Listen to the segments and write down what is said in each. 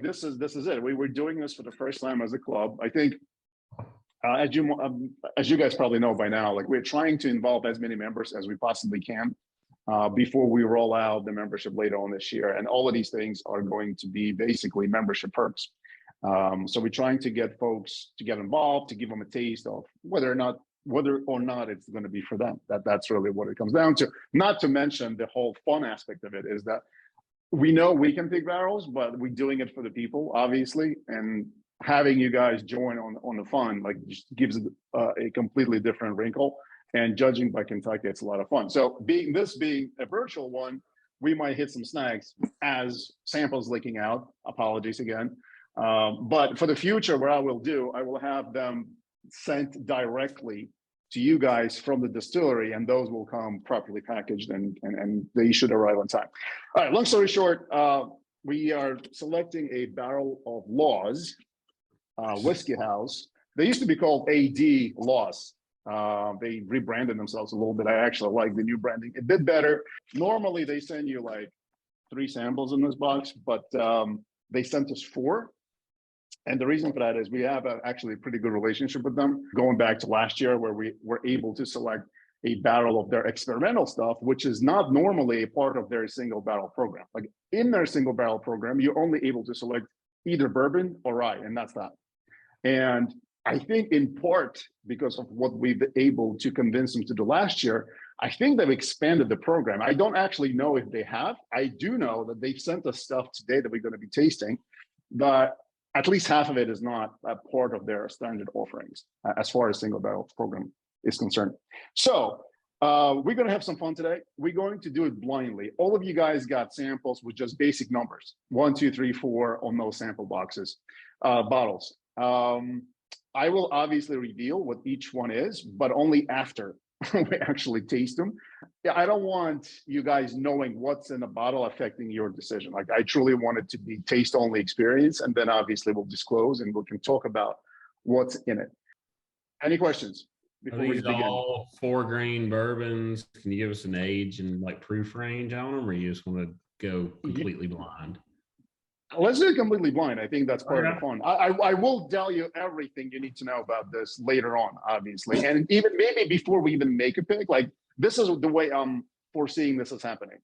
this is it. We were doing this for the first time as a club. I think, as you guys probably know by now, like we're trying to involve as many members as we possibly can before we roll out the membership later on this year. And all of these things are going to be basically membership perks. So we're trying to get folks to get involved, to give them a taste of whether or not it's going to be for them. That's really what it comes down to. Not to mention the whole fun aspect of it is that we know we can pick barrels, but we're doing it for the people, obviously. And having you guys join on the fun, like, just gives it a completely different wrinkle. And judging by Kentucky, it's a lot of fun. So being a virtual one, we might hit some snags as samples leaking out. Apologies again. But for the future, what I will have them sent directly to you guys from the distillery, and those will come properly packaged and they should arrive on time. All right, long story short, we are selecting a barrel of Laws Whiskey House. They used to be called AD Laws. They rebranded themselves a little bit. I actually like the new branding a bit better. Normally they send you like 3 samples in this box, but they sent us 4. And the reason for that is we have actually a pretty good relationship with them, going back to last year, where we were able to select a barrel of their experimental stuff, which is not normally a part of their single barrel program. Like in their single barrel program, you're only able to select either bourbon or rye, and that's that. And I think in part because of what we've been able to convince them to do last year, I think they've expanded the program. I don't actually know if they have. I do know that they've sent us stuff today that we're going to be tasting, but at least half of it is not a part of their standard offerings as far as single barrel program is concerned. So we're going to have some fun today. We're going to do it blindly. All of you guys got samples with just basic numbers, 1, 2, 3, 4 on those sample boxes, bottles. I will obviously reveal what each one is, but only after we actually taste them. I don't want you guys knowing what's in a bottle affecting your decision. Like, I truly want it to be taste only experience, and then obviously we'll disclose and we can talk about what's in it. Any questions before we begin? All 4-grain bourbons. Can you give us an age and like proof range on them, or you just want to go completely blind? Let's do it completely blind. I think that's part of the fun. I will tell you everything you need to know about this later on, obviously. And even maybe before we even make a pick, like, this is the way I'm foreseeing this is happening.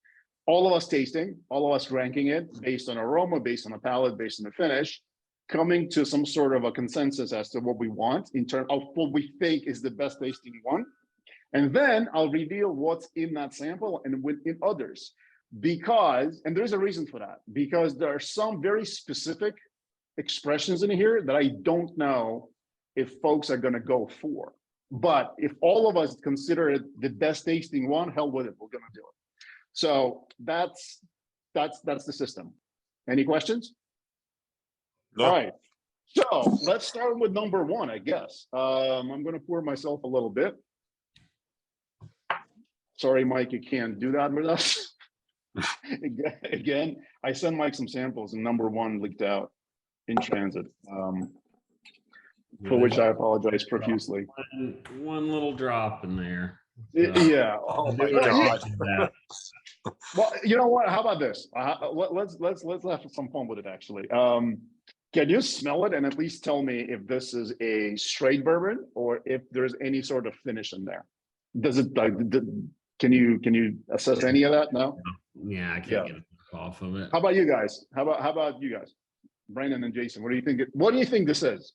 All of us tasting, all of us ranking it based on aroma, based on a palate, based on the finish, coming to some sort of a consensus as to what we want in terms of what we think is the best tasting one. And then I'll reveal what's in that sample and within others. Because, and there's a reason for that, because there are some very specific expressions in here that I don't know if folks are going to go for. But if all of us consider it the best tasting one, hell with it, we're going to do it. So that's the system. Any questions? No. All right. So let's start with number 1, I guess. I'm going to pour myself a little bit. Sorry, Mike, you can't do that with us. Again, I sent Mike some samples and number 1 leaked out in transit, for which I apologize profusely. One little drop in there. Yeah. Oh my God. Well, you know what? How about this? Let's have some fun with it. Actually, can you smell it and at least tell me if this is a straight bourbon or if there's any sort of finish in there? Does it like? Can you assess any of that? No. Yeah, I can't get it off of it. How about you guys? How about you guys? Brandon and Jason, what do you think? What do you think this is?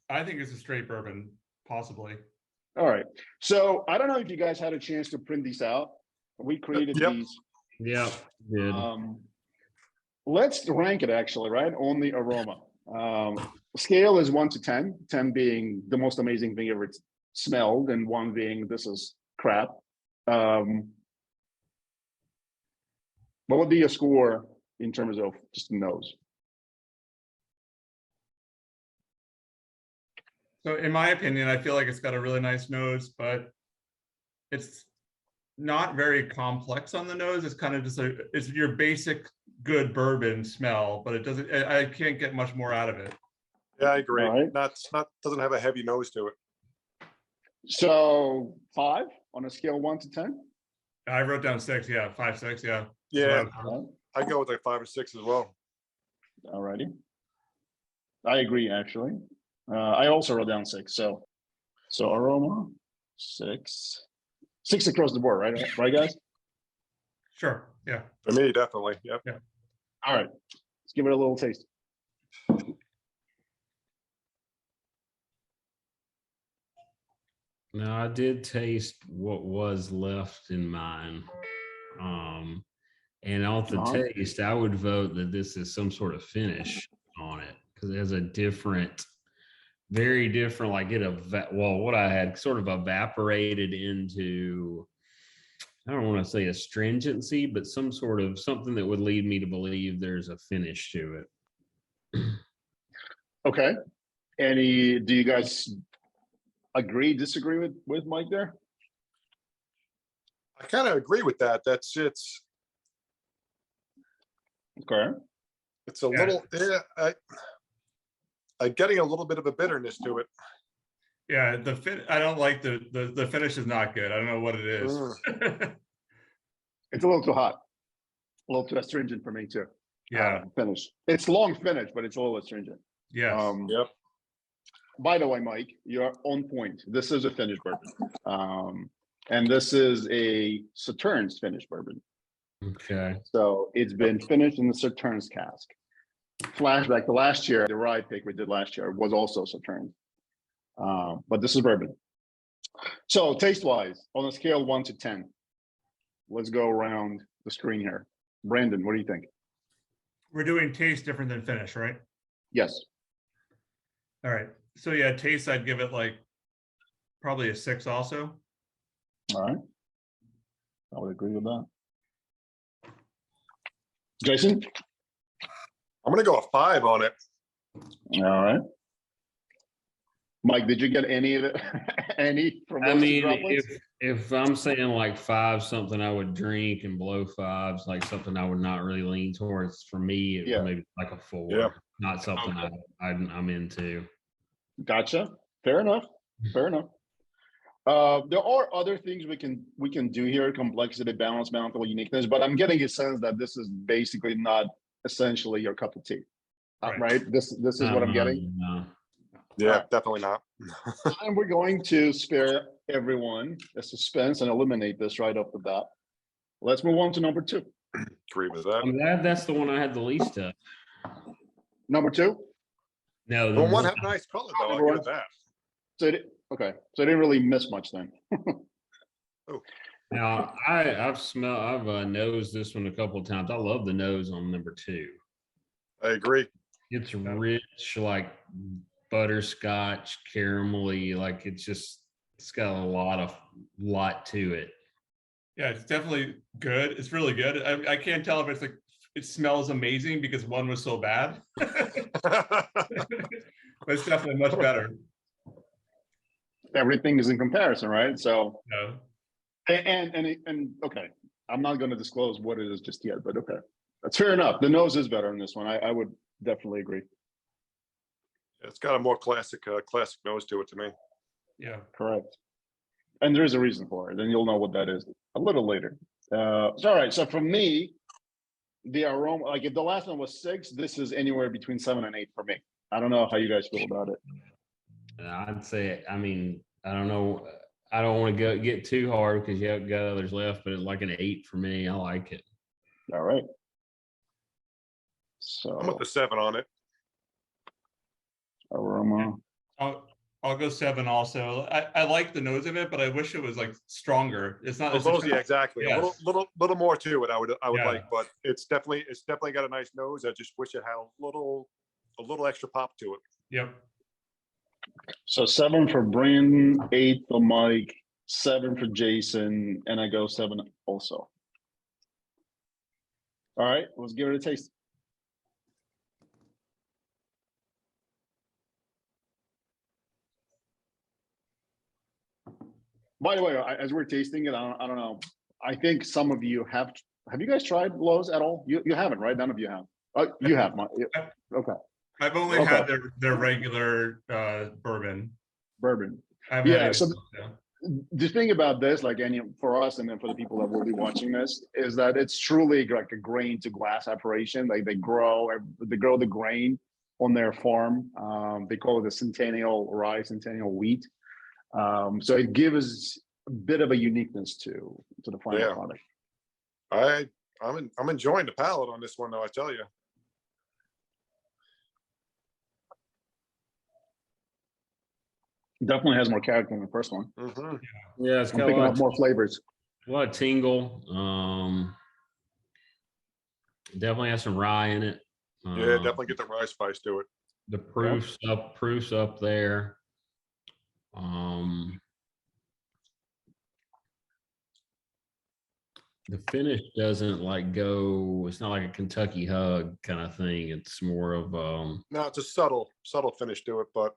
I think it's a straight bourbon, possibly. All right. So I don't know if you guys had a chance to print these out. We created these. Yeah. Did. Let's rank it actually, right? On the aroma. Scale is 1 to 10, 10 being the most amazing thing ever smelled, and 1 being this is crap. What would be a score in terms of just the nose? So in my opinion, I feel like it's got a really nice nose, but it's not very complex on the nose. It's kind of just it's your basic good bourbon smell, but it doesn't, I can't get much more out of it. Yeah, I agree. Right. Doesn't have a heavy nose to it. So 5 on a scale of 1 to 10. I wrote down 6. Yeah, 5, 6. Yeah. Yeah, All I go with like 5 or 6 as well. righty. I agree, actually. I also wrote down 6. So aroma 6 across the board, right? Right, guys. Sure. Yeah. For me, definitely. Yep. All right, let's give it a little taste. Now I did taste what was left in mine. And off the taste, I would vote that this is some sort of finish on it because it has a different, very different, like what I had sort of evaporated into, I don't want to say astringency, but some sort of something that would lead me to believe there's a finish to it. Okay. Do you guys agree, disagree with Mike there? I kind of agree with that. It's Okay. a little, I'm getting a little bit of a bitterness to it. Yeah. I don't like the finish is not good. I don't know what it is. It's a little too hot, a little too astringent for me too. Yeah. Finish. It's long finish, but it's a little astringent. Yes. Yep. By the way, Mike, you're on point. This is a finished bourbon. And this is a Sauternes finished bourbon. Okay. So it's been finished in the Sauternes cask. Flashback to last year, the rye pick we did last year was also Sauternes. But this is bourbon. So taste-wise, on a scale of 1 to 10, let's go around the screen here. Brandon, what do you think? We're doing taste different than finish, right? Yes. All right. So yeah, taste, I'd give it like probably a 6 also. All right. I would agree with that. Jason? I'm going to go a 5 on it. All right. Mike, did you get any of it? Any from I those two mean, droplets? if I'm saying like 5, something I would drink and below 5s, like something I would not really lean towards. For me, it Yeah. maybe like a 4, Yeah. not something I'm into. Gotcha. Fair enough. Fair enough. There are other things we can do here: complexity, balance, mouthful, uniqueness. But I'm getting a sense that this is basically not essentially your cup of tea, right? This is what I'm getting. No. Yeah, Right. definitely not. And we're going to spare everyone the suspense and eliminate this right off the bat. Let's move on to number 2. Agree with that. I'm glad that's the one I had the least of. Number 2. No, Well, one had nice color though. I'll give it that. So okay, so I didn't really miss much then. now I've nosed this one a couple of times. I love the nose on number 2. I agree. It's rich, like butterscotch, caramelly, like it's got a lot to it. Yeah, it's definitely good. It's really good. I can't tell if it's like it smells amazing because one was so bad. But it's definitely much better. Everything is in comparison, right? So No. and okay, I'm not going to disclose what it is just yet, but okay, that's fair enough. The nose is better in this one. I would definitely agree. It's got a more classic nose to it to me. Yeah. Correct. And there is a reason for it, and you'll know what that is a little later. All right. So for me, the aroma, like if the last one was 6, this is anywhere between 7 and 8 for me. I don't know how you guys feel about it. I'd say, I mean, I don't know. I don't want to get too hard because you have got others left, but it's like an 8 for me. I like it. All right. So I'm with the 7 on it. aroma. I'll go 7 also. I like the nose of it, but I wish it was like stronger. It's not. Yeah, exactly. Yes. A little more to it. I would Yeah. like, but it's definitely got a nice nose. I just wish it had a little extra pop to it. Yep. So 7 for Brandon, 8 for Mike, 7 for Jason, and I go 7 also. All right, let's give it a taste. By the way, as we're tasting it, I don't know. I think some of you have you guys tried Lowe's at all? You haven't, right? None of you have. Oh, you have. Okay. I've only had their regular bourbon. Bourbon. I haven't had Yeah. any So of those, yeah. the thing about this, like any for us and then for the people that will be watching this, is that it's truly like a grain to glass operation. Like they grow the grain on their farm. They call it the centennial rye, centennial wheat. So it gives a bit of a uniqueness to the final Yeah. product. I'm enjoying the palette on this one though, I tell you. Definitely has more character than the first one. Mhm. Yeah, it's I'm got picking up more flavors. a lot of tingle. Definitely has some rye in it. Yeah, definitely get the rye spice to it. The proofs up there. The finish doesn't like go, it's not like a Kentucky hug kind of thing. It's more of No, it's a subtle finish to it, but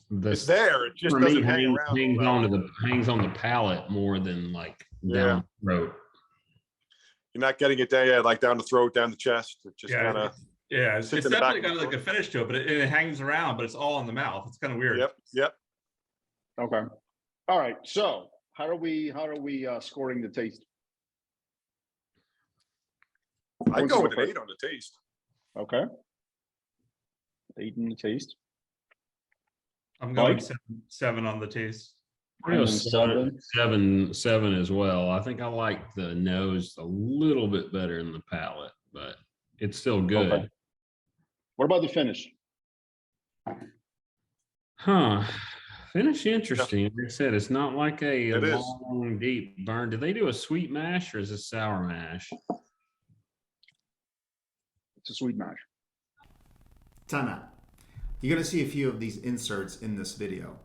the it's there. It just for me doesn't hang around. hangs all on that. to the hangs on the palate more than like Yeah. down the throat. You're not getting it down, yeah, like down the throat, down the chest. It just Yeah, kind of. Yeah, it's sits in the definitely back of got the like a finish to it, but it hangs around, but it's all in the mouth. It's kind of weird. Yep. Okay. All right. So how are we scoring the taste? I'd Who's go gonna with go an first? 8 on the taste. Okay. 8 in the taste. I'm going Mike? seven on the taste. I go And then seven as well. I think I like the nose a little bit better than the palate, but it's still good. Okay. What about the finish? Huh. Finish interesting. Like I said, it's not like a It is. long, deep burn. Did they do a sweet mash or is it sour mash? It's a sweet mash. Time out. You're going to see a few of these inserts in this video.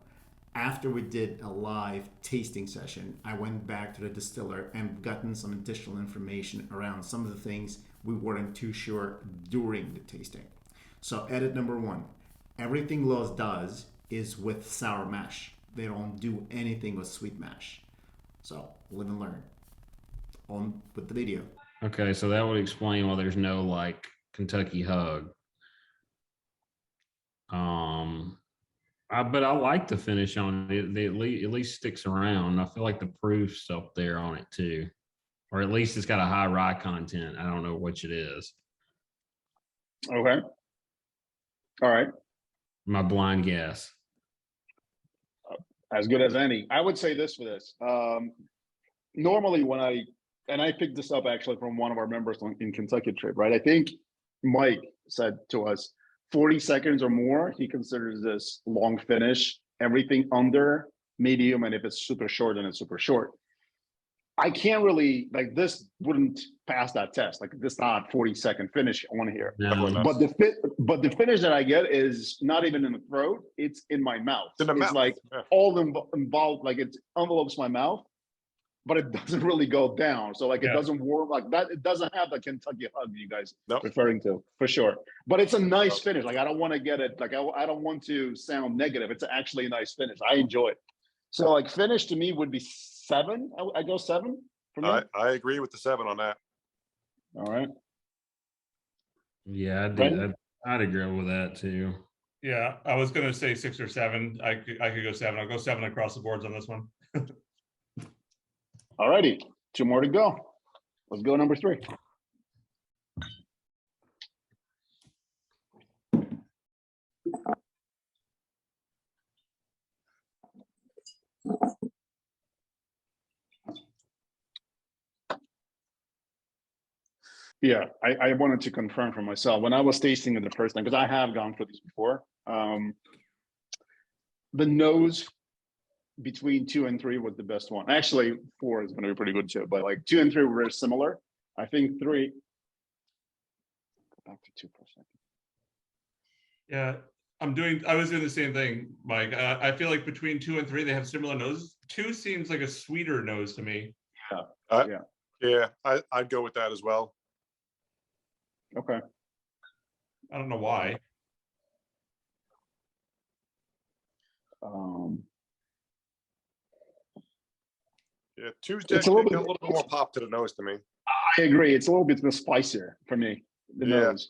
After we did a live tasting session, I went back to the distiller and gotten some additional information around some of the things we weren't too sure during the tasting. So edit number 1, everything Lowe's does is with sour mash. They don't do anything with sweet mash. So live and learn. On with the video. Okay, so that would explain why there's no like Kentucky hug. But I like the finish on it. It at least sticks around. I feel like the proof's up there on it too, or at least it's got a high rye content. I don't know which it is. Okay. All right. My blind guess. As good as any. I would say this for this. Normally when I picked this up actually from one of our members in Kentucky trip, right? I think Mike said to us 40 seconds or more, he considers this long finish. Everything under medium, and if it's super short, then it's super short. I can't really, like, this wouldn't pass that test. Like, this not 40-second finish on here. No, But the finish that I get is not even in the throat, it's in my mouth. It's in the It's mouth. like Yeah. all involved, like it envelopes my mouth, but it doesn't really go down. So like it Yeah. doesn't warm like that. It doesn't have the Kentucky hug you guys Nope. referring to, for sure. But it's a nice finish. Like I don't want to get it, like I don't want to sound negative. It's actually a nice finish. I enjoy it. So like finish to me would be 7. I go 7 for me. I agree with the 7 on that. All right. yeah, Brendan? I'd agree with that too. Yeah, I was gonna say 6 or 7. I could go 7. I'll go 7 across the boards on this one. All righty. 2 more to go. Let's go number 3. Yeah, I wanted to confirm for myself when I was tasting it the first time, because I have gone for these before. The nose between 2 and 3 was the best one. Actually, 4 is going to be pretty good too, but like 2 and 3 were very similar. I think 3. Go back to 2 for a second. Yeah, I was doing the same thing, Mike. I feel like between 2 and 3, they have similar noses. 2 seems like a sweeter nose to me. Yeah, I'd go with that as well. Okay. I don't know why. Yeah, 2's It's a little got bit- a little bit more pop to the nose to me. I agree. It's a little bit spicier for me. The Yeah. nose.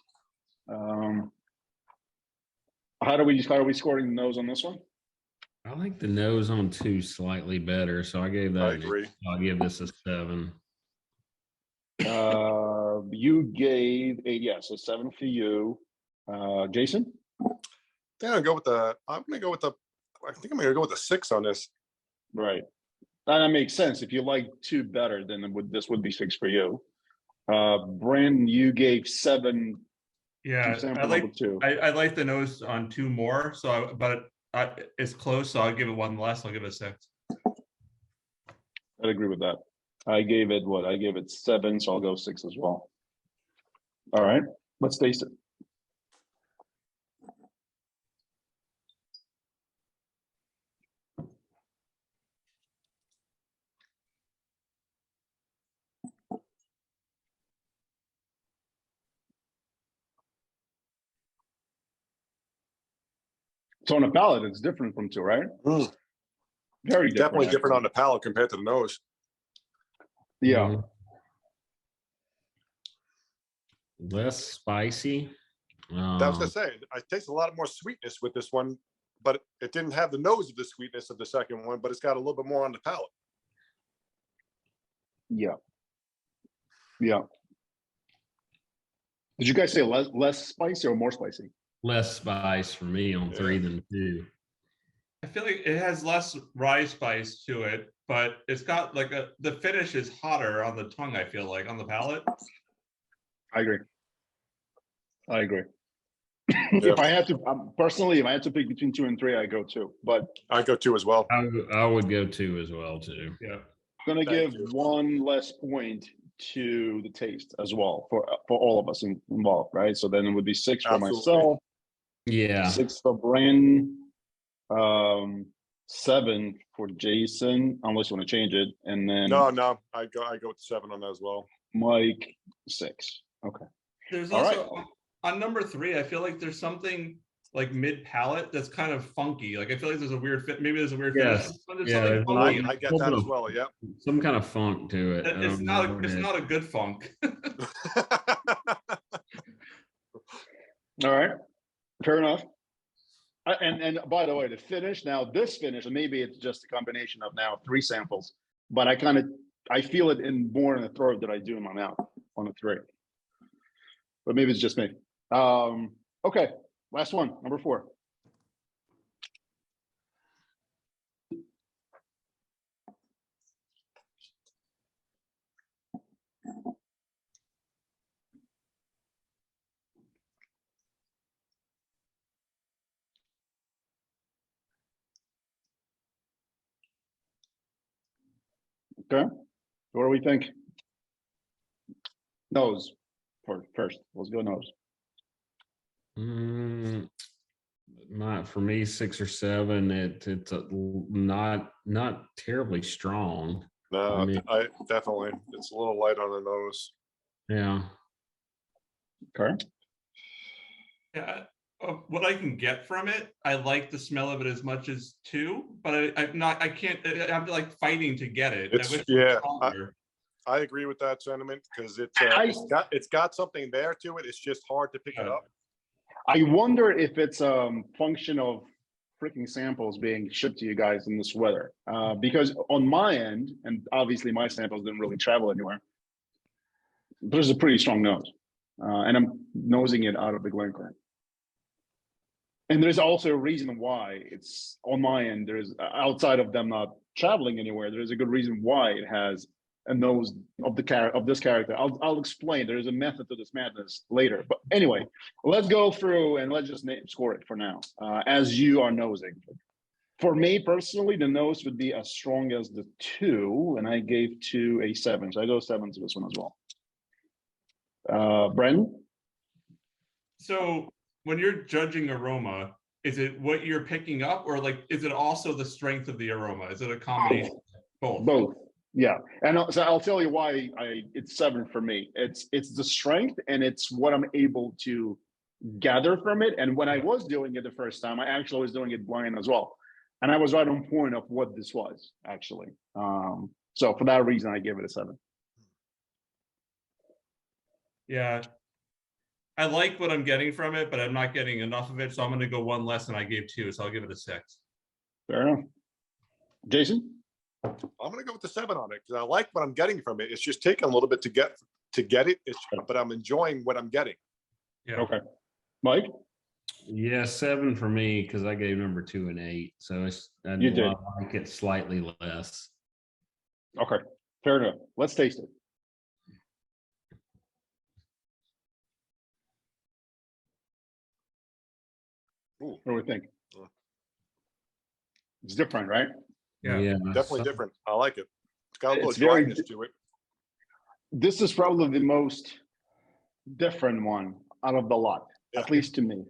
How are we scoring the nose on this one? I like the nose on 2 slightly better, so I gave that. I agree. I'll give this a 7. You gave a 7 for you. Jason? Yeah, I'm gonna go with the, I think I'm gonna go with the 6 on this. Right. That makes sense. If you like 2 better, then this would be 6 for you. Brandon, you gave 7 Yeah, to sample number 2. I like the nose on 2 more, but it's close, so I'll give it 1 less. I'll give it a 6. I'd agree with that. I gave it what? I gave it 7, so I'll go 6 as well. All right, let's taste it. So on the palate, it's different from 2, right? Mm, Very different. definitely different actually. on the palate compared to the nose. Yeah. Less spicy. That was gonna say, I taste a lot more sweetness with this one, but it didn't have the nose of the sweetness of the second one, but it's got a little bit more on the palate. Yeah. Yeah. Did you guys say less spicy or more spicy? Less spice for me on 3 than 2. I feel like it has less rye spice to it, but it's got like the finish is hotter on the tongue, I feel like, on the palate. I agree. I agree. Yeah. If I had to personally, if I had to pick between 2 and 3, I go 2. But I go 2 as well. I would go 2 as well too. Yeah. I'm gonna Thank give you. 1 less point to the taste as well for all of us involved, right? So then it would be 6 for Absolutely. myself, Yeah. 6 for Brandon, 7 for Jason, unless you want to change it, and then No, I go with 7 on that as well. Mike 6. Okay. There's All also on number 3, I feel like there's something like mid palate that's kind of funky. Like I feel like there's a weird fit. Maybe there's a weird Yes. finish. But there's Yeah, something there's funky. I get that as well. Yep. Some kind of funk to it. I It's don't know not. what It's it is. not a good funk. All right. Fair enough. And by the way, the finish now, this finish, and maybe it's just a combination of now 3 samples, but I feel it more in the throat than I do in my mouth on the 3. But maybe it's just me. Okay, last one, number 4. Okay, what do we think? Nose first. Let's go nose. For me, 6 or 7. It's not terribly strong. No, I mean- I definitely, it's a little light on the nose. Yeah. Okay. Yeah. What I can get from it, I like the smell of it as much as 2, but I'm like fighting to get it. It's- I wish yeah, stronger. I agree with that sentiment because I- it's got something there to it. It's just hard to pick it up. I wonder if it's a function of freaking samples being shipped to you guys in this weather. Because on my end, and obviously my samples didn't really travel anywhere, there's a pretty strong nose. And I'm nosing it out of the Glencairn. And there's also a reason why it's on my end. There's outside of them not traveling anywhere, there's a good reason why it has a nose of this character. I'll explain. There's a method to this madness later. But anyway, let's go through and let's just score it for now. As you are nosing. For me personally, the nose would be as strong as the 2, and I gave 2 a 7. So I go 7 to this one as well. Brendan? So when you're judging aroma, is it what you're picking up, or like is it also the strength of the aroma? Is it a combination? Both. Yeah, and so I'll tell you why it's 7 for me. It's the strength, and it's what I'm able to gather from it. And when I was doing it the first time, I actually was doing it blind as well, and I was right on point of what this was actually. So for that reason, I give it a 7. Yeah. I like what I'm getting from it, but I'm not getting enough of it. So I'm going to go 1 less than I gave 2. So I'll give it a 6. Fair enough. Jason? I'm gonna go with the 7 on it because I like what I'm getting from it. It's just taking a little bit to get it. But I'm enjoying what I'm getting. Yeah. Okay. Mike? Yeah, 7 for me because I gave number 2 an 8. So I You did. like it slightly less. Okay. Fair enough. Let's taste it. Ooh. What do we think? It's different, right? Yeah. Definitely so- different. I like it. It's got a little It's very- dryness to it. This is probably the most different one out of the lot, at Yeah. least to me.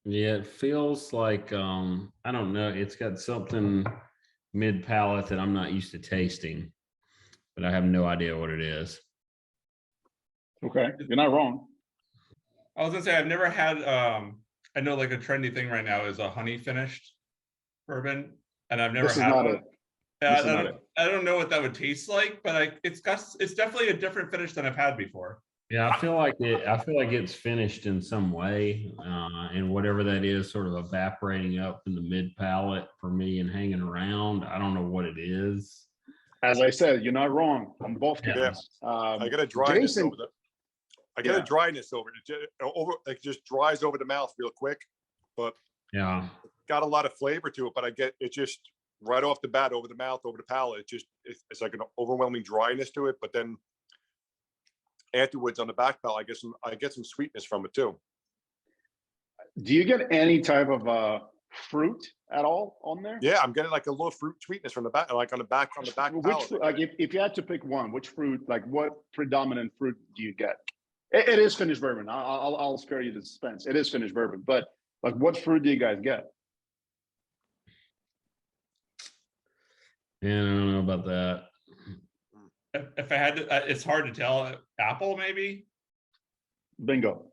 Yeah, it feels like I don't know. It's got something mid palate that I'm not used to tasting, but I have no idea what it is. Okay. You're not wrong. I was gonna say I've never had I know like a trendy thing right now is a honey finished bourbon, and I've never This is had not one. it. Yeah, This is not it. I don't know what that would taste like, but it's definitely a different finish than I've had before. Yeah, I feel like it's finished in some way, and whatever that is, sort of evaporating up in the mid palate for me and hanging around. I don't know what it is. As I said, you're not wrong on both Yeah. counts. I get a dryness Jason, over the. I get Yeah. a dryness over it. It just dries over the mouth real quick, but Yeah, got a lot of flavor to it. But I get it just right off the bat over the mouth, over the palate. It's like an overwhelming dryness to it. But then afterwards on the back palate, I get some sweetness from it too. do you get any type of fruit at all on there? Yeah, I'm getting like a little fruit sweetness from the back, like on the back Which palate. fruit, like if you had to pick one, which fruit, like what predominant fruit do you get? It is finished bourbon. I'll spare you the suspense. It is finished bourbon, but like what fruit do you guys get? and I don't know about that. If I had to, it's hard to tell. Apple maybe. Bingo.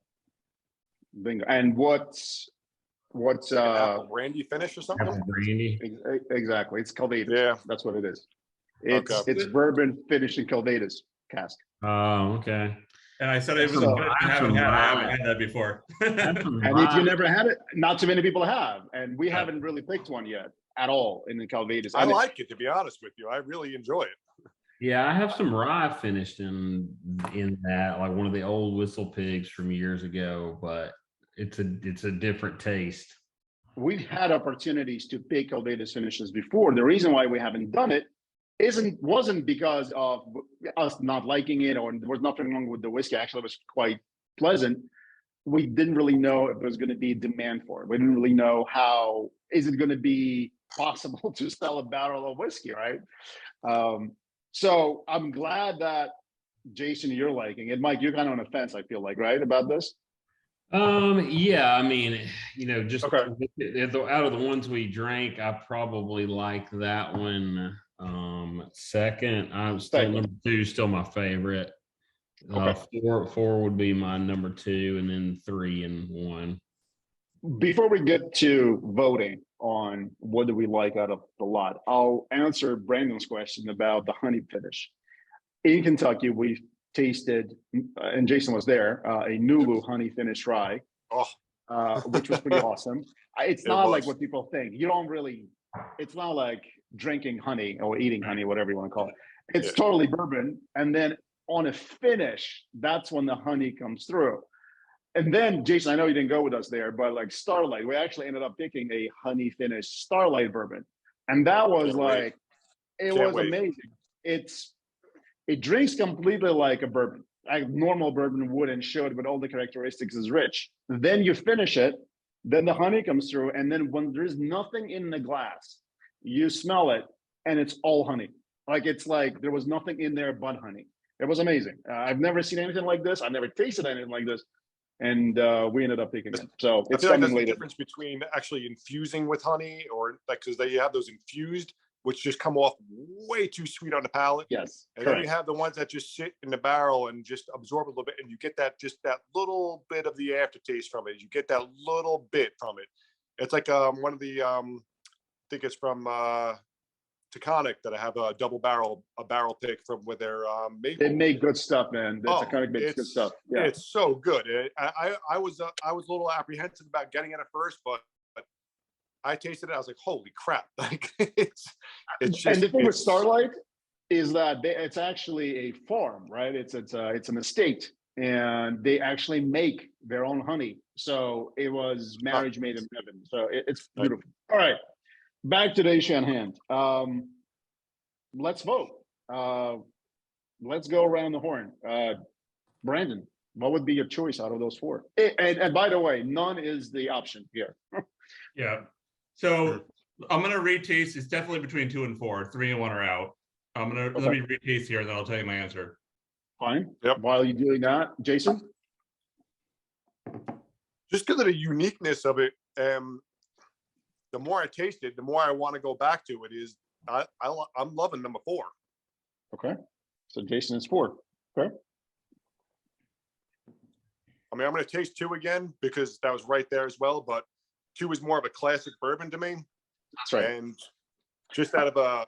And what's Apple brandy finish or something. Apple brandy. exactly? It's Calvados. Yeah. That's what it is. It's Okay. bourbon finished in Calvados cask. Oh, okay. And I said it was So, a I haven't had that before. And if you never had it, not too many people have, and we haven't really picked one yet at all in the Calvados. I And like it, to be honest with you. I really enjoy it. Yeah, I have some rye finished in that, like one of the old Whistle Pigs from years ago, but it's a different taste. we've had opportunities to pick Calvados finishes before. The reason why we haven't done it wasn't because of us not liking it, or there was nothing wrong with the whiskey. Actually, it was quite pleasant. We didn't really know if there was going to be demand for it. We didn't really know how is it going to be possible to sell a barrel of whiskey, right? So I'm glad that Jason, you're liking it. Mike, you're kind of on the fence, I feel like, right, about this? Yeah, I mean, just Okay. out of the ones we drank, I probably like that one second. I'm still Second. number 2, still my favorite. Okay. 4 would be my number 2, and then 3 and 1. Before we get to voting on what do we like out of the lot, I'll answer Brandon's question about the honey finish. In Kentucky, we tasted, and Jason was there, a Nulu honey finish rye, which was pretty awesome. It's not like what people think. You don't really, it's not like drinking honey or eating honey, whatever you want to call it. It's totally bourbon. And then on a finish, that's when the honey comes through. And then, Jason, I know you didn't go with us there, but like Starlight, we actually ended up picking a honey finished Starlight bourbon. And that was like, it was amazing. It drinks completely like a bourbon, like normal bourbon would, and showed with all the characteristics is rich. Then you finish it, then the honey comes through, and then when there's nothing in the glass, you smell it, and it's all honey. Like it's like there was nothing in there but honey. It was amazing. I've never seen anything like this. I've never tasted anything like this. And we ended up picking it. So I it's feel like coming that's the later. difference between actually infusing with honey, or like, because they have those infused, which just come off way too sweet on the palate. Yes. And then you have the ones that just sit in the barrel and just absorb a little bit, and you get that little bit of the aftertaste from it. You get that little bit from it. It's like one of the I think it's from Taconic that I have a barrel pick from with their maple. They make good stuff, man. That's a kind of makes good stuff. Yeah. It's so good. I was a little apprehensive about getting it at first, but I tasted it. I was like, holy crap! Like it's And just the thing with it's, Starlight is that it's actually a farm, right? It's an estate, and they actually make their own honey. So it was marriage made in heaven. So it's Right. beautiful. All right, back to the issue at hand. Let's vote. Let's go around the horn. Brandon, what would be your choice out of those four? And by the way, none is the option here. Yeah. So I'm gonna retaste. It's definitely between 2 and 4. 3 and 1 are out. Let Okay. me retaste here, and then I'll tell you my answer. Fine. Yep. While you're doing that, Jason? just because of the uniqueness of it. The more I taste it, the more I want to go back to it. I'm loving number 4. Okay. So Jason is 4. Okay. I mean, I'm going to taste 2 again because that was right there as well. But 2 is more of a classic bourbon to me, That's right. and just out of a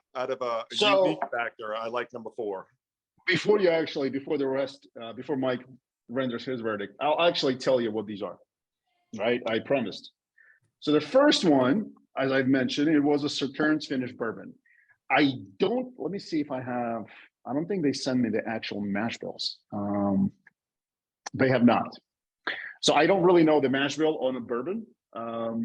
So- unique factor, I like number 4. Before Mike renders his verdict, I'll actually tell you what these are. Right? I promised. So the first one, as I've mentioned, it was a Sauternes finished bourbon. Let me see if I don't think they send me the actual mash bills. They have not. So I don't really know the mash bill on a bourbon.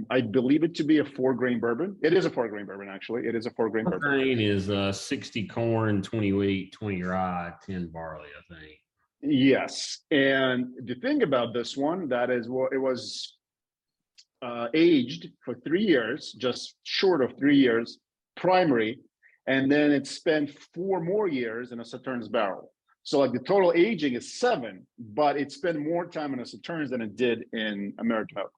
I believe it to be a 4-grain bourbon. It is a 4-grain bourbon, actually. It is a 4-grain bourbon. Grain is 60 corn, 20 wheat, 20 rye, 10 barley, I think. Yes. And the thing about this one, that is what it was aged for 3 years, just short of 3 years, primary, and then it spent 4 more years in a Sauternes barrel. So like the total aging is 7, but it spent more time in a Sauternes than it did in American oak.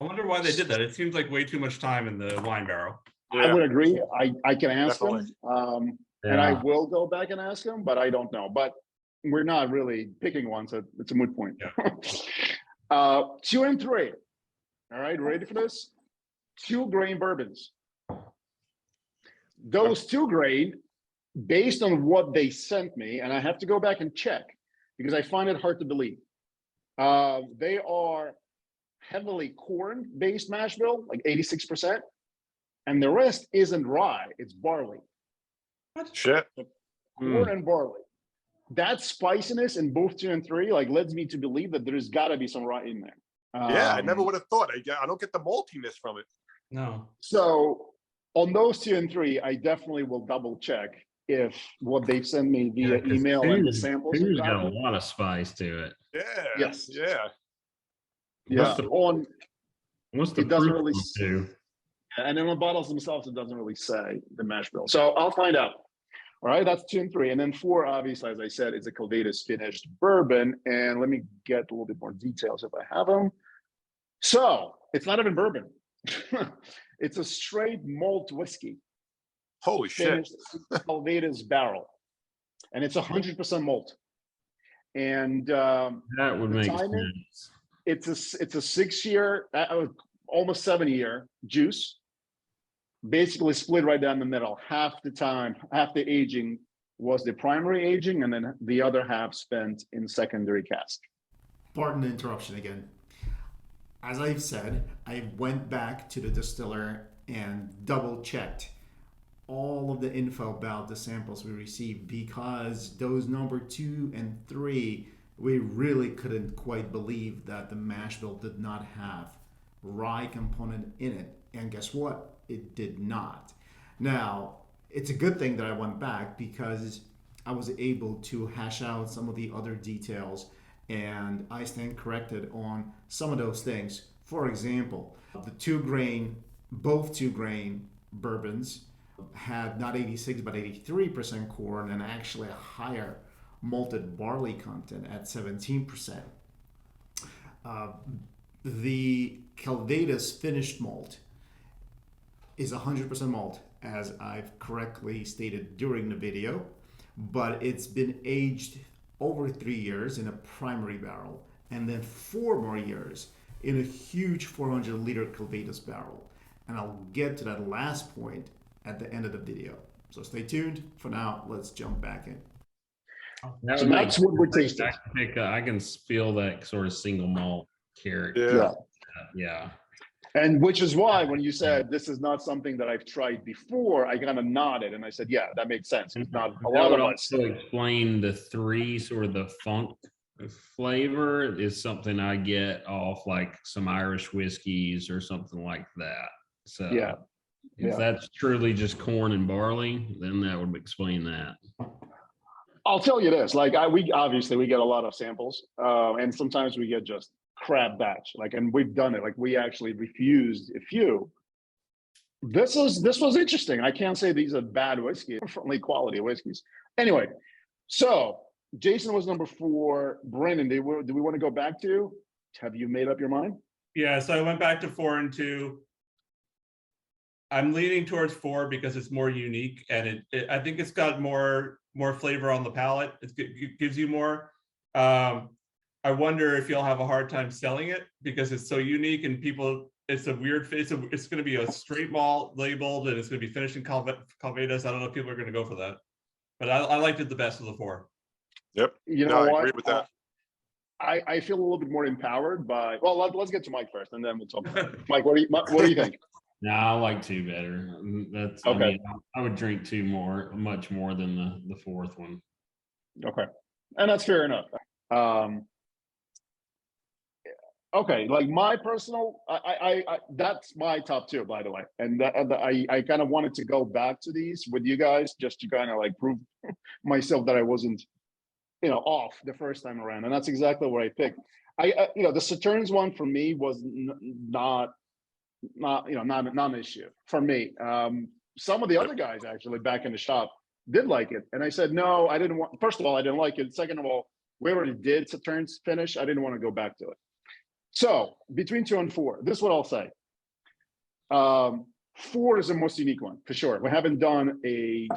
I wonder why they did that. It seems like way too much time in the wine barrel. I would agree. I can ask Definitely. them, and I will go back and ask them, but I don't know. But we're not really picking one, so it's a moot point. Yeah. 2 and 3. All right, ready for this? 2-grain bourbons. Those 2-grain, based on what they sent me, and I have to go back and check because I find it hard to believe. They are heavily corn-based mash bill, like 86%, and the rest isn't rye; it's barley. Shit. Corn and barley. That spiciness in both 2 and 3 like leads me to believe that there's got to be some rye in there. Yeah, I never would have thought. I don't get the maltiness from it. No. So on those 2 and 3, I definitely will double check if what they send me via email and the samples. Two's got a lot of spice to it. Yeah. Yes. Yeah. Yeah. What's the It doesn't proof really on two? And then on the bottles themselves, it doesn't really say the mash bill. So I'll find out. All right, that's 2 and 3. And then 4, obviously, as I said, is a Calvados finished bourbon. And let me get a little bit more details if I have them. So it's not even bourbon. It's a straight malt whiskey Holy shit. finished Calvados barrel. And it's 100% malt. And That would the make timing? sense. it's a 6-year, almost 7-year juice, basically split right down the middle. Half the aging was the primary aging, and then the other half spent in secondary cask. Pardon the interruption again. As I've said, I went back to the distiller and double checked all of the info about the samples we received, because those number 2 and 3, we really couldn't quite believe that the mash bill did not have rye component in it. And guess what? It did not. Now, it's a good thing that I went back, because I was able to hash out some of the other details, and I stand corrected on some of those things. For example, the 2-grain, both 2-grain bourbons had not 86 but 83% corn, and actually a higher malted barley content at 17%. The Calvados finished malt is 100% malt, as I've correctly stated during the video, but it's been aged over 3 years in a primary barrel, and then 4 more years in a huge 400-liter Calvados barrel. And I'll get to that last point at the end of the video. So stay tuned. For now, let's jump back in. That So would that's make what we're sense. tasting. I can feel that sort of single malt character. Yeah. Yeah. And which is why when you said this is not something that I've tried before, I kind of nodded and I said, yeah, that makes sense. It's not a That lot would of us. also explain the three sort of the funk flavor is something I get off like some Irish whiskeys or something like that. So Yeah. if Yeah. that's truly just corn and barley, then that would explain that. I'll tell you this, like we obviously we get a lot of samples, and sometimes we get just crap batch. Like, and we've done it. Like we actually refused a few. This was interesting. I can't say these are bad whiskey, definitely quality whiskeys. Anyway, so Jason was number 4. Brandon, do we want to go back to? Have you made up your mind? Yeah, so I went back to 4 and 2. I'm leaning towards 4 because it's more unique, and I think it's got more flavor on the palate. It gives you more. I wonder if you'll have a hard time selling it because it's so unique and people. It's a weird. It's going to be a straight malt labeled, and it's going to be finished in Calvados. I don't know if people are going to go for that, but I liked it the best of the 4. Yep. You No, know I what? agree with that. I feel a little bit more empowered by. Well, let's get to Mike first, and then we'll talk about it. Mike, what do you think? No, I like 2 better. That's Okay. I mean, I would drink 2 much more than the 4th one. Okay, and that's fair enough. Okay, like my personal, I that's my top 2, by the way, and I kind of wanted to go back to these with you guys just to kind of like prove myself that I wasn't, off the first time around, and that's exactly what I picked. The Saturns one for me was not an issue for me. Some of the other guys actually back in the shop did like it, and I said no, I didn't want. First of all, I didn't like it. Second of all, we already did Saturn's finish. I didn't want to go back to it. So between 2 and 4, this is what I'll say. 4 is the most unique one for sure. We haven't done a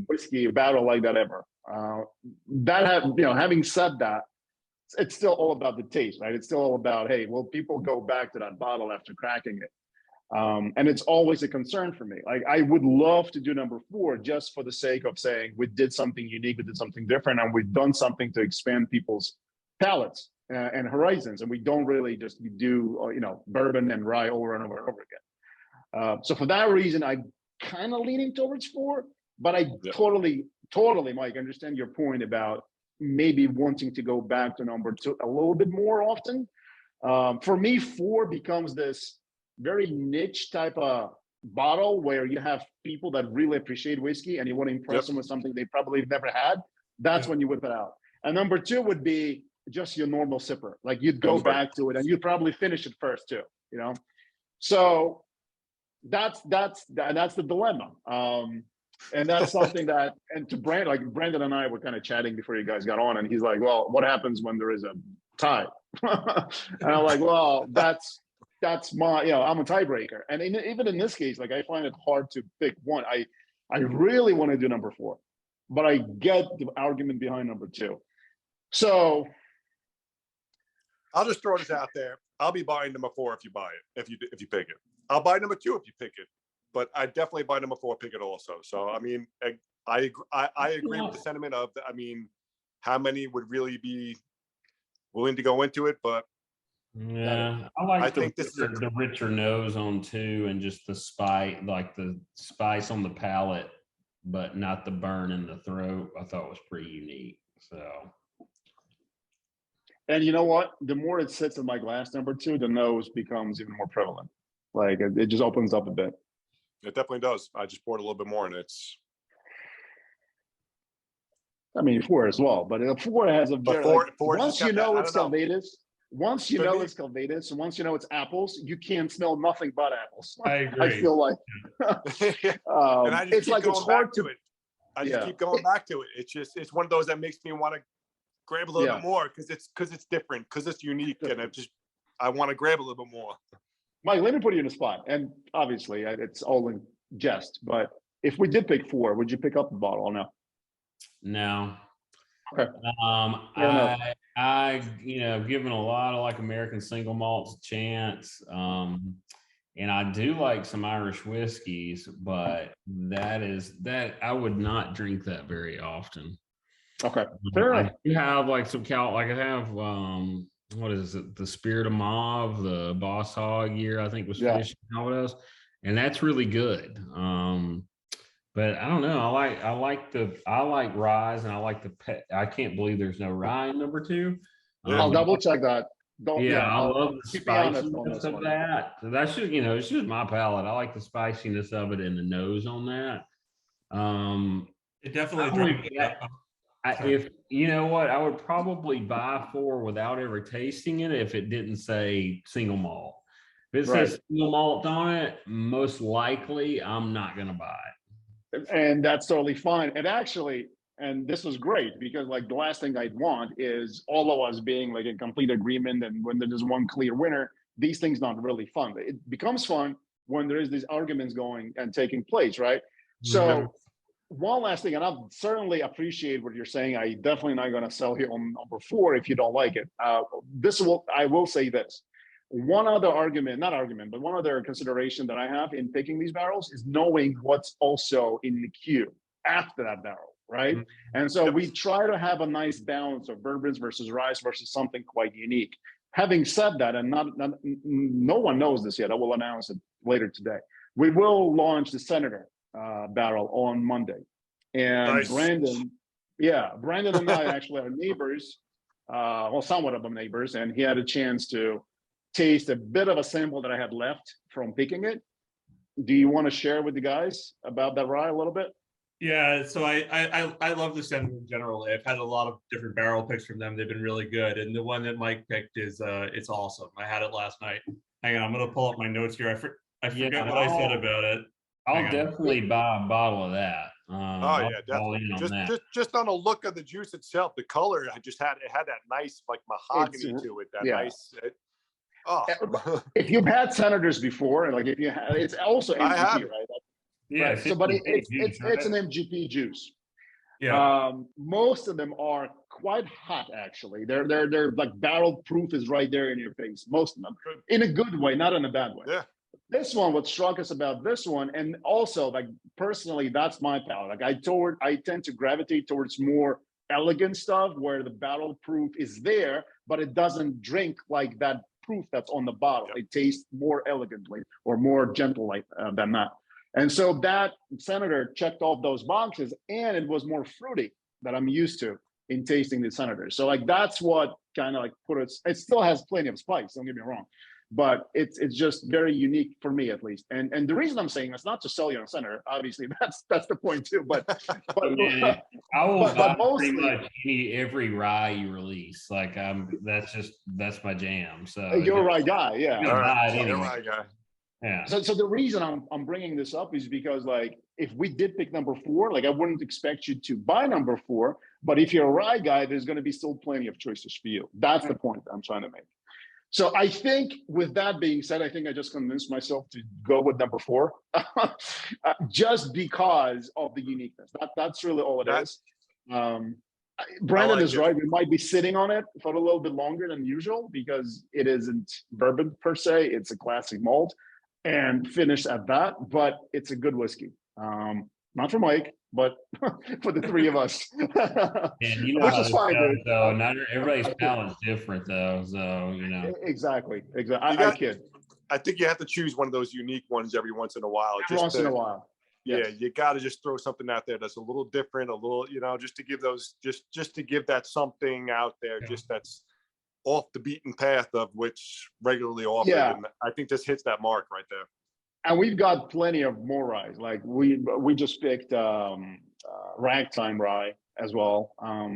whiskey battle like that ever. Having said that, it's still all about the taste, right? It's still all about, hey, will people go back to that bottle after cracking it? And it's always a concern for me. Like I would love to do number 4 just for the sake of saying we did something unique, we did something different, and we've done something to expand people's palates and horizons. And we don't really just do, bourbon and rye over and over and over again. So for that reason, I'm kind of leaning towards 4, but I totally, Mike, understand your point about maybe wanting to go back to number 2 a little bit more often. For me, 4 becomes this very niche type of bottle where you have people that really appreciate whiskey and you want to impress them with something they probably never had. That's when you whip it out. And number 2 would be just your normal sipper. Like you'd go back to it and you'd probably finish it first too, So that's the dilemma. And that's something that, and to Brandon and I were kind of chatting before you guys got on, and he's like, well, what happens when there is a tie? And I'm like, well, that's my, I'm a tiebreaker. And even in this case, like I find it hard to pick one. I really want to do number 4, but I get the argument behind number 2. So I'll just throw this out there. I'll be buying number 4 if you buy it, if you pick it. I'll buy number 2 if you pick it, but I definitely buy number 4, pick it also. So I mean, I agree with the sentiment of, how many would really be willing to go into it, but yeah, I think the richer nose on 2 and just the spice, like the spice on the palate, but not the burn in the throat. I thought was pretty unique. So. And you know what? The more it sits in my glass, number 2, the nose becomes even more prevalent. Like it just opens up a bit. It definitely does. I just poured a little bit more, and it's. I mean, 4 as well, but 4 has a very. Once you know it's Calvados, once you know it's Calvados, and once you know it's apples, you can't smell nothing but apples. I agree. I feel like. And I just it's keep like going it's hard to it. I just keep going back to it. It's one of those that makes me want to grab a little bit more because it's different, because it's unique, and I want to grab a little bit more. Mike, let me put you in a spot, and obviously it's all in jest, but if we did pick 4, would you pick up the bottle or no? No. Okay. I given a lot of like American single malts a chance. And I do like some Irish whiskeys, but that I would not drink that very often. Okay. Fair enough. You have like some I have what is it? The Spirit of Mauve, the Boss Hog year, I think was Yeah. finishing out with us. And that's really good. But I don't know. I like Rise, and I like the pet. I can't believe there's no Rye in number 2. I'll double check that. Don't, Yeah, yeah, I love the keep me honest on spiciness this of one. that. That should, it's just my palate. I like the spiciness of it and the nose on that. It definitely I would- drives. if you know what, I would probably buy 4 without ever tasting it if it didn't say single malt. If it says single malt on it, most likely I'm not going to buy it. And that's totally fine. And actually, and this was great because like the last thing I'd want is all of us being like in complete agreement. And when there's one clear winner, these things not really fun. It becomes fun when there is these arguments going and taking place, right? So one last thing, and I certainly appreciate what you're saying. I definitely not going to sell you on number 4 if you don't like it. I will say this. One other argument, not argument, but one other consideration that I have in picking these barrels is knowing what's also in the queue after that barrel, right? And so we try to have a nice balance of bourbons versus rye versus something quite unique. Having said that, and no one knows this yet, I will announce it later today. We will launch the Senator barrel on Monday. And Nice. Brandon and I actually are neighbors, well, somewhat of them neighbors, and he had a chance to taste a bit of a sample that I had left from picking it. Do you want to share with the guys about that rye a little bit? Yeah, so I love the Senator in general. I've had a lot of different barrel picks from them. They've been really good, and the one that Mike picked is it's awesome. I had it last night. Hang on, I'm gonna pull up my notes here. I forget what I said about it. I'll definitely buy a bottle of that. Oh yeah, definitely. Just on the look of the juice itself, the color, it had that nice like mahogany to it. That nice. If you've had Senators before, and like if you have, it's also MGP, right? Yeah, right. So, but it's an MGP juice. Yeah. Most of them are quite hot. Actually, they're like barrel proof is right there in your face. Most of them, in a good way, not in a bad way. Yeah. This one, what struck us about this one, and also like personally, that's my palate. Like I tend to gravitate towards more elegant stuff where the barrel proof is there, but it doesn't drink like that proof that's on the bottle. It tastes more elegantly or more gentle like than that. And so that Senator checked off those boxes, and it was more fruity that I'm used to in tasting the Senator. So like that's what kind of like put it. It still has plenty of spice. Don't get me wrong, but it's just very unique for me at least. And the reason I'm saying that's not to sell you on Senator. Obviously, that's the point too. But yeah, I will buy mostly, pretty much every rye you release. Like that's my jam. So you're a right guy. Yeah. All right. Anyway. You're right, guy. Yeah. So the reason I'm bringing this up is because like if we did pick number 4, like I wouldn't expect you to buy number 4, but if you're a rye guy, there's going to be still plenty of choices for you. That's the point I'm trying to make. So I think with that being said, I think I just convinced myself to go with number 4, just because of the uniqueness. That's really all it is. Brandon is right. We might be sitting on it for a little bit longer than usual because it isn't bourbon per se. It's a classic malt and finish at that, but it's a good whiskey. Not for Mike, but for the 3 of us. And you know, which is fine, dude. So not everybody's palate's different though. So Exactly. I kid. I think you have to choose one of those unique ones every once in a while. Once in a while. Yes. Yeah, you got to just throw something out there that's a little different, a little, just to give those, just to give that something out there, just that's off the beaten path of which regularly offered. Yeah. And I think this hits that mark right there. And we've got plenty of more ryes. Like we just picked Ragtime Rye as well.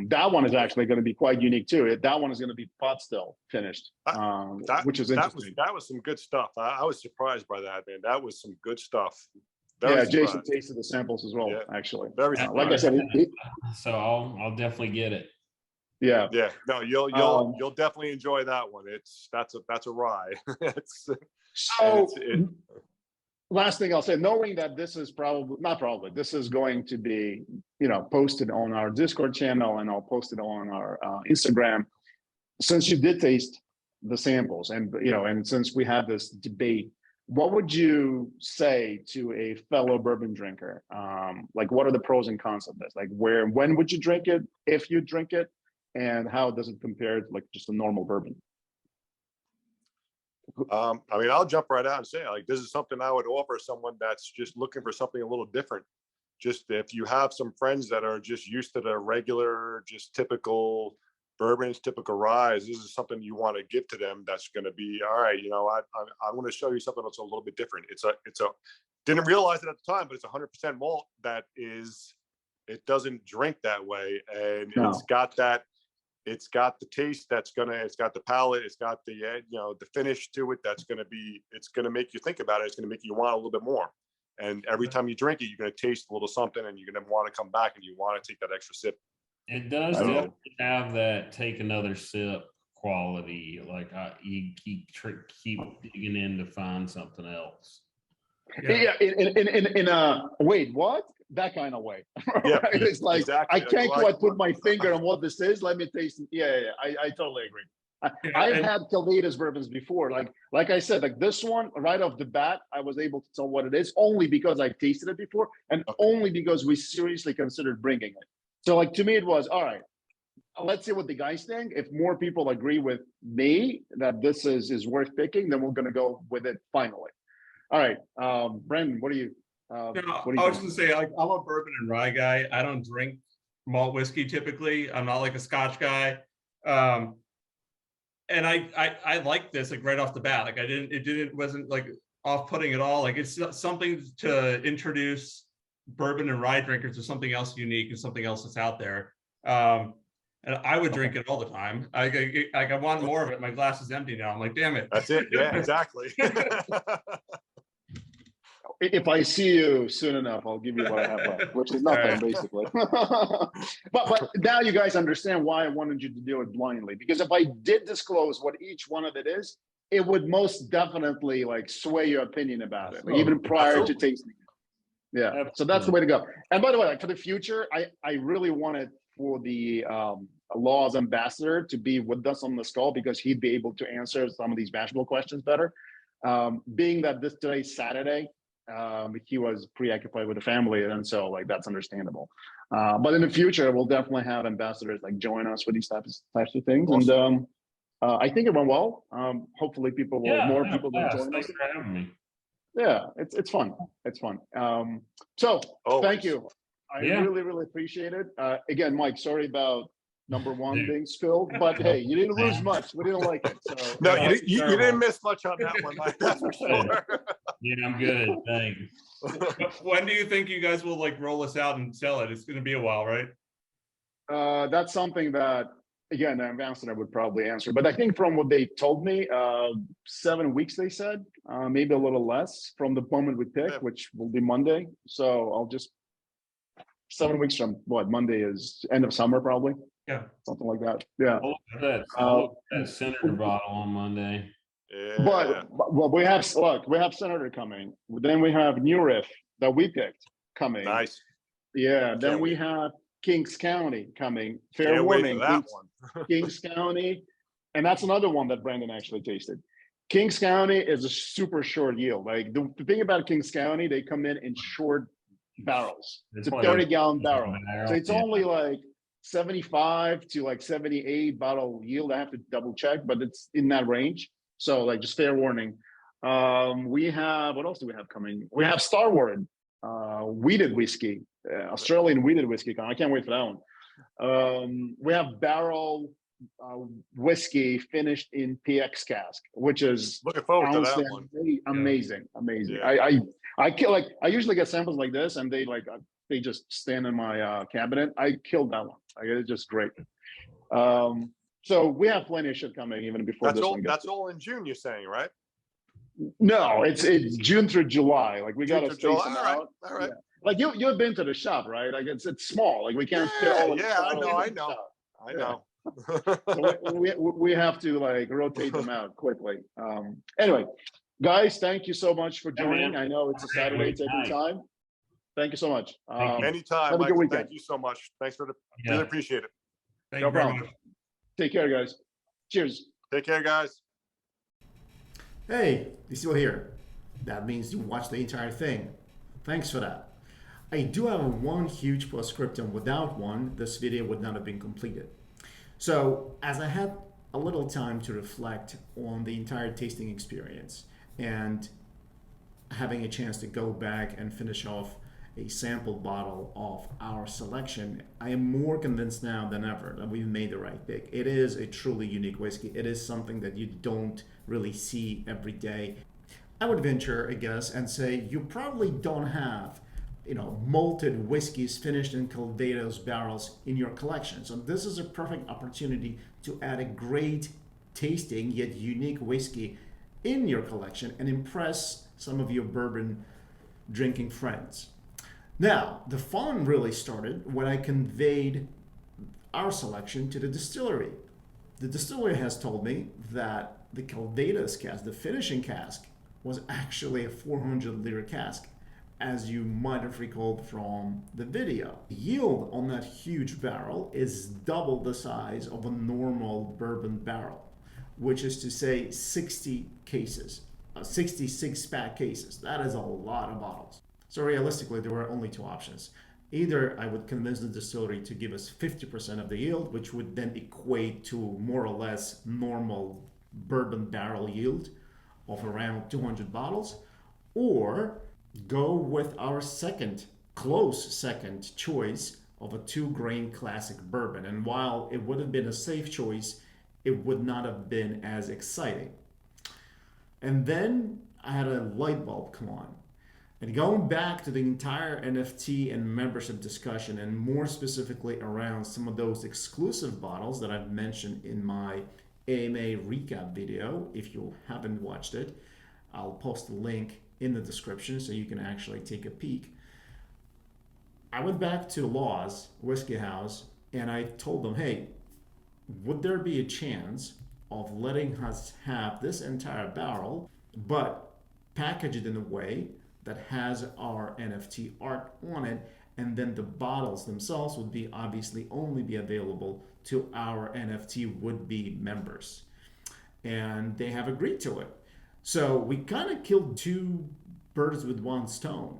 That one is actually going to be quite unique too. That one is going to be pot still finished, which is interesting. That was some good stuff. I was surprised by that, man. That was some good stuff. Jason tasted the samples as well, actually. Very like I said, so I'll definitely get it. Yeah. No, you'll definitely enjoy that one. That's a rye. Last thing I'll say, knowing that this is this is going to be, posted on our Discord channel and I'll post it on our Instagram. Since you did taste the samples and since we had this debate, what would you say to a fellow bourbon drinker? Like, what are the pros and cons of this? Like, when would you drink it, if you drink it, and how does it compare to like just a normal bourbon? I mean, I'll jump right out and say, like, this is something I would offer someone that's just looking for something a little different. Just if you have some friends that are just used to the regular, just typical bourbons, typical ryes, this is something you want to give to them. That's going to be all right. I want to show you something that's a little bit different. Didn't realize it at the time, but it's 100% malt that is, it doesn't drink that way. And No. it's got the taste it's got the palate, it's got the, the finish to it. It's going to make you think about it. It's going to make you want a little bit more. And every time you drink it, you're going to taste a little something and you're going to want to come back and you want to take that extra sip. It does definitely have that take another sip quality. Like you keep digging in to find something else. Yeah, in a wait, what? That kind of way. Yeah, right? It's like exactly. I can't quite put my finger on what this is. Let me taste it. Yeah. I totally agree. I've had Calvados bourbons before. Like I said, like this one right off the bat, I was able to tell what it is only because I tasted it before, and only because we seriously considered bringing it. So like to me, it was all right. Let's see what the guys think. If more people agree with me that this is worth picking, then we're gonna go with it finally. All right, Brendan, what do you? I was just gonna say, like, I'm a bourbon and rye guy. I don't drink malt whiskey typically. I'm not like a Scotch guy. And I like this like right off the bat. Like it wasn't like off-putting at all. Like it's something to introduce bourbon and rye drinkers to something else unique and something else that's out there. And I would drink it all the time. I want more of it. My glass is empty now. I'm like, damn it. That's it. Yeah, exactly. If I see you soon enough, I'll give you what I have left, which is nothing, basically. but now you guys understand why I wanted you to do it blindly. Because if I did disclose what each one of it is, it would most definitely like sway your opinion about it, like, even prior to tasting it. Yeah, absolutely. So that's the way to go. And by the way, like for the future, I really wanted for the Laws ambassador to be with us on this call because he'd be able to answer some of these bashful questions better. Being that today's Saturday, he was preoccupied with the family, and so like that's understandable. But in the future, we'll definitely have ambassadors like join us for these types of things. Awesome. And I think it went well. Hopefully, more people will join us. Yeah, it's fun. It's fun. So thank you. I really appreciate it. Again, Mike, sorry about number one being spilled, but hey, you didn't lose much. We didn't like it. So no, you didn't miss much on that one, Mike. That's for sure. Yeah, I'm good. Thanks. When do you think you guys will like roll this out and sell it? It's going to be a while, right? That's something that, again, the ambassador would probably answer. But I think from what they told me, 7 weeks, they said, maybe a little less from the moment we pick, which will be Monday. So I'll just 7 weeks from what? Monday is end of summer, probably. Yeah, something like that. Yeah. That Senator bottle on Monday. Yeah. But we have Senator coming. Then we have New Riff that we picked coming. Nice. Yeah. Then we have Kings County coming. Fair warning. That one. Kings County, and that's another one that Brandon actually tasted. Kings County is a super short yield. Like the thing about Kings County, they come in short barrels. It's a 30-gallon barrel, so it's only like 75 to like 78 bottle yield. I have to double check, but it's in that range. So like just fair warning. We have, what else do we have coming? We have Starward wheated whiskey, Australian wheated whiskey. I can't wait for that one. We have barrel whiskey finished in PX cask, which is looking forward to that one. Amazing. Yeah. I usually get samples like this, and they just stand in my cabinet. I killed that one. It's just great. So we have plenty of shit coming even before this one. That's all in June, you're saying, right? No, it's June through July. Like we got to space them out. All right. Yeah. Like you've been to the shop, right? Like it's small. Like we can't fit all. I know. So we have to like rotate them out quickly. Anyway, guys, thank you so much for joining. I know it's a Saturday taking time. Thank you so much. Anytime, Mike. Thank you so much. Thanks really appreciate it. Thank you very much. Take care, guys. Cheers. Take care, guys. Hey, you're still here. That means you watched the entire thing. Thanks for that. I do have one huge postscriptum. Without one, this video would not have been completed. So, as I had a little time to reflect on the entire tasting experience and having a chance to go back and finish off a sample bottle of our selection, I am more convinced now than ever that we've made the right pick. It is a truly unique whiskey. It is something that you don't really see every day. I would venture a guess and say you probably don't have, malted whiskeys finished in Calvados barrels in your collection. So this is a perfect opportunity to add a great tasting yet unique whiskey in your collection and impress some of your bourbon drinking friends. Now, the fun really started when I conveyed our selection to the distillery. The distillery has told me that the Calvados cask, the finishing cask, was actually a 400-liter cask, as you might have recalled from the video. The yield on that huge barrel is double the size of a normal bourbon barrel, which is to say 60 cases, 66 pack cases. That is a lot of bottles. So realistically, there were only two options. Either I would convince the distillery to give us 50% of the yield, which would then equate to more or less normal bourbon barrel yield of around 200 bottles, or go with our close second choice of a 2-grain classic bourbon. And while it would have been a safe choice, it would not have been as exciting. And then I had a light bulb come on. And going back to the entire NFT and membership discussion, and more specifically around some of those exclusive bottles that I've mentioned in my AMA recap video, if you haven't watched it, I'll post a link in the description so you can actually take a peek. I went back to Law's Whiskey House and I told them, hey, would there be a chance of letting us have this entire barrel, but package it in a way that has our NFT art on it, and then the bottles themselves would be obviously only be available to our NFT would-be members. And they have agreed to it. So we kind of killed two birds with one stone.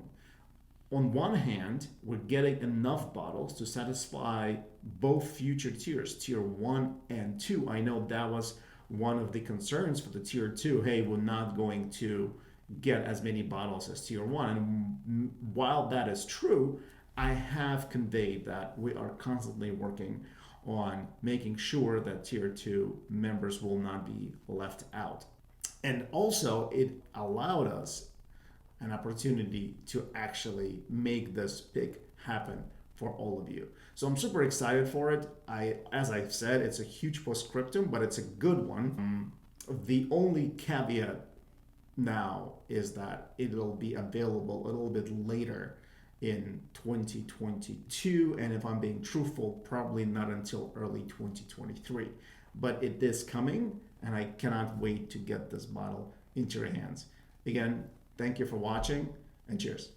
On one hand, we're getting enough bottles to satisfy both future tiers, tier 1 and 2. I know that was one of the concerns for the tier 2. Hey, we're not going to get as many bottles as tier 1. And while that is true, I have conveyed that we are constantly working on making sure that tier 2 members will not be left out. And also, it allowed us an opportunity to actually make this pick happen for all of you. So I'm super excited for it. As I've said, it's a huge postscriptum, but it's a good one. The only caveat now is that it'll be available a little bit later in 2022, and if I'm being truthful, probably not until early 2023. But it is coming, and I cannot wait to get this bottle into your hands. Again, thank you for watching, and cheers.